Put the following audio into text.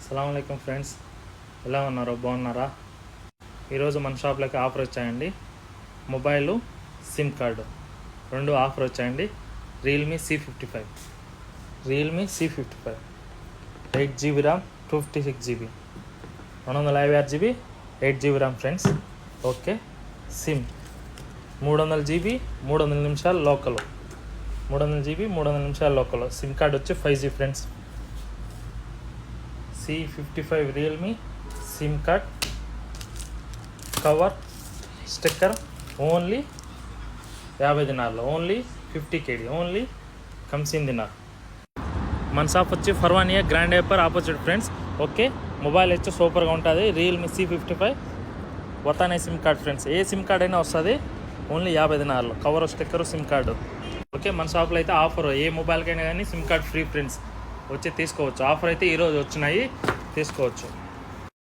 అస్సలాముఅలైకుం friends, ఎలా ఉన్నారో బాగున్నారా? ఈరోజు మన షాప్లోకి ఆఫర్ వచ్చాయండి. మొబైలు, సిమ్ కార్డు రెండు ఆఫర్ వచ్చాయండి. Realme C55 8GB RAM, 256GB, 256GB, 8GB RAM friends. Okay, SIM 300GB 300 నిమిషాలు లోకల్, 300GB 300 నిమిషాలు లోకల్. సిమ్ కార్డు వచ్చి 5G friends. C55 Realme sim card, cover, sticker only 50 దినార్లో, only 50 KD, only కమ్సిన్ దినార్. మన shop వచ్చి Farwaniya Grand Hyper opposite friends. Okay, mobile వచ్చి సూపర్గా ఉంటుంది. రియల్మీ C55 వతానే సిమ్ కార్డ్ ఫ్రెండ్స్. ఏ సిమ్ కార్డ్ అయినా వస్తుంది, ఓన్లీ 50 దినార్లో. Cover, sticker, sim card. Okay, మన షాప్లో అయితే ఆఫర్, ఏ మొబైల్కైనా కానీ సిమ్ కార్డ్ ఫ్రీ ఫ్రెండ్స్. వచ్చి తీసుకోవచ్చు. ఆఫర్ అయితే ఈరోజు వచ్చినాయి, తీసుకోవచ్చు.